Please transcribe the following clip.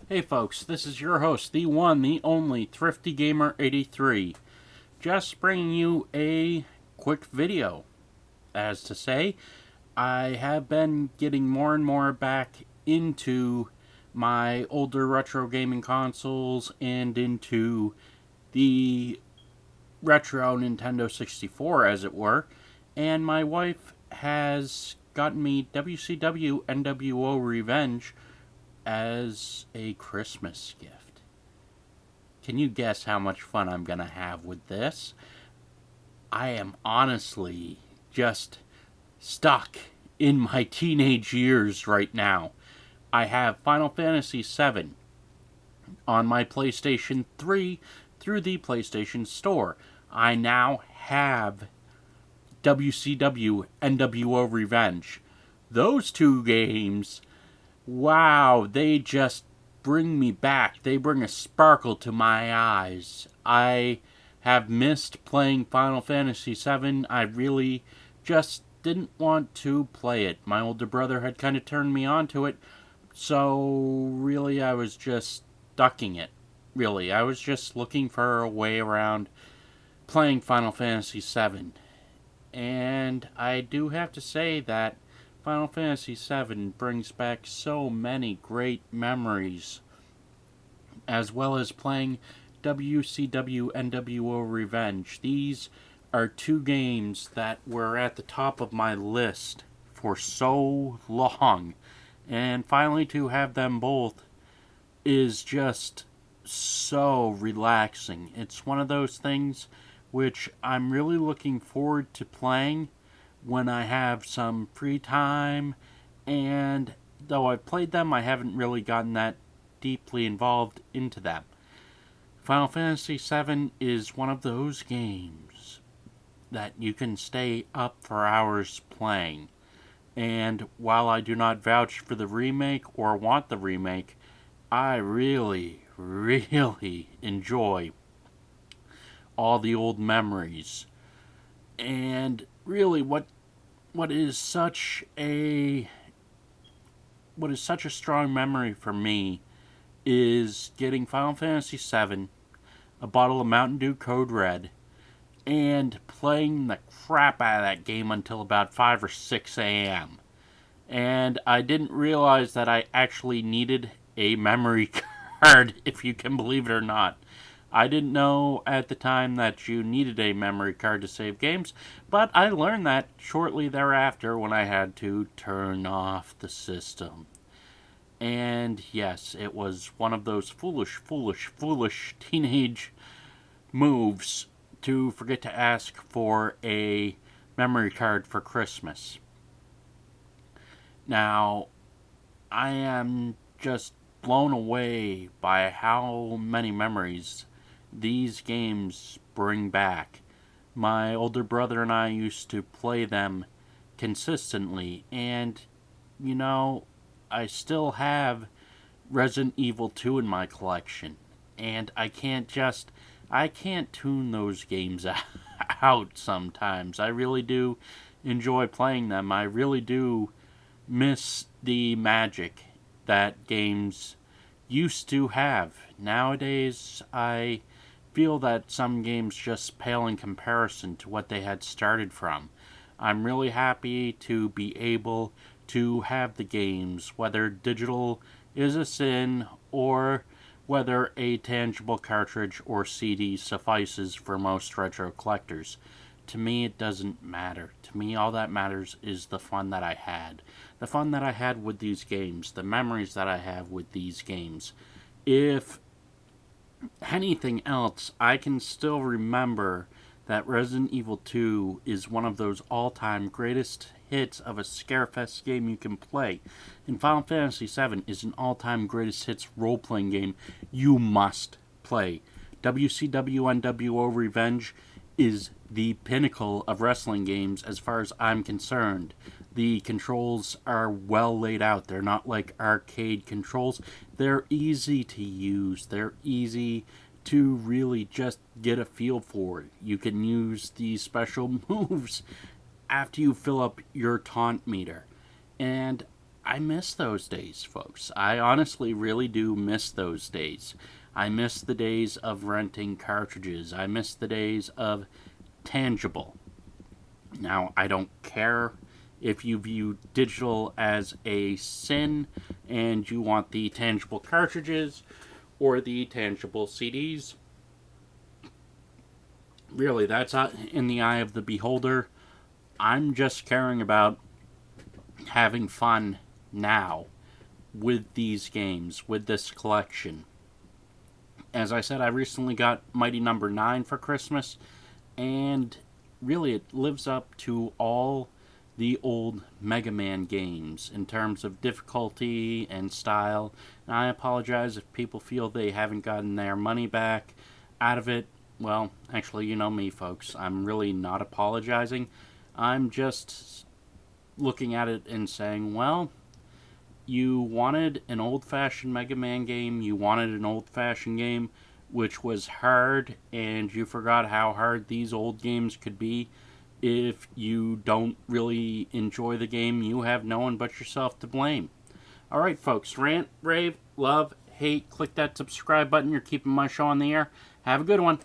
Hey folks, this is your host, the one, the only Thrifty Gamer 83. Just bringing you a quick video. As to say, I have been getting more and more back into my older retro gaming consoles and into the retro Nintendo 64, as it were. And my wife has gotten me WCW NWO Revenge as a Christmas gift. Can you guess how much fun I'm going to have with this? I am honestly just stuck in my teenage years right now. I have Final Fantasy VII on my PlayStation 3 through the PlayStation Store. I now have WCW NWO Revenge. Those two games, wow, they just bring me back. They bring a sparkle to my eyes. I have missed playing Final Fantasy VII. I really just didn't want to play it. My older brother had kind of turned me on to it, so really I was just ducking it. Really, I was just looking for a way around playing Final Fantasy VII. And I do have to say that Final Fantasy VII brings back so many great memories, as well as playing WCW NWO Revenge. These are two games that were at the top of my list for so long, and finally to have them both is just so relaxing. It's one of those things which I'm really looking forward to playing when I have some free time, and though I've played them, I haven't really gotten that deeply involved into them. Final Fantasy VII is one of those games that you can stay up for hours playing. And while I do not vouch for the remake or want the remake, I really, really enjoy all the old memories. And really what is such a strong memory for me is getting Final Fantasy VII, a bottle of Mountain Dew Code Red, and playing the crap out of that game until about 5 or 6 a.m. And I didn't realize that I actually needed a memory card, if you can believe it or not. I didn't know at the time that you needed a memory card to save games, but I learned that shortly thereafter when I had to turn off the system. And yes, it was one of those foolish teenage moves to forget to ask for a memory card for Christmas. Now, I am just blown away by how many memories these games bring back. My older brother and I used to play them consistently, and you know, I still have Resident Evil 2 in my collection, and I can't tune those games out sometimes. I really do enjoy playing them. I really do miss the magic that games used to have. Nowadays, I feel that some games just pale in comparison to what they had started from. I'm really happy to be able to have the games, whether digital is a sin or whether a tangible cartridge or CD suffices for most retro collectors. To me, it doesn't matter. To me, all that matters is the fun that I had. The fun that I had with these games, the memories that I have with these games. If anything else, I can still remember that Resident Evil 2 is one of those all-time greatest hits of a Scarefest game you can play. And Final Fantasy VII is an all-time greatest hits role-playing game you must play. WCW NWO Revenge is the pinnacle of wrestling games as far as I'm concerned. The controls are well laid out. They're not like arcade controls. They're easy to use. They're easy to really just get a feel for it. You can use these special moves after you fill up your taunt meter. And I miss those days, folks. I honestly really do miss those days. I miss the days of renting cartridges. I miss the days of tangible. Now, I don't care if you view digital as a sin and you want the tangible cartridges or the tangible CDs. Really, that's in the eye of the beholder. I'm just caring about having fun now with these games, with this collection. As I said, I recently got Mighty Number 9 for Christmas, and really it lives up to all the old Mega Man games in terms of difficulty and style. And I apologize if people feel they haven't gotten their money back out of it. Well, actually, you know me, folks. I'm really not apologizing. I'm just looking at it and saying, well, you wanted an old-fashioned Mega Man game, you wanted an old-fashioned game which was hard, and you forgot how hard these old games could be. If you don't really enjoy the game, you have no one but yourself to blame. Alright, folks, rant, rave, love, hate, click that subscribe button. You're keeping my show on the air. Have a good one.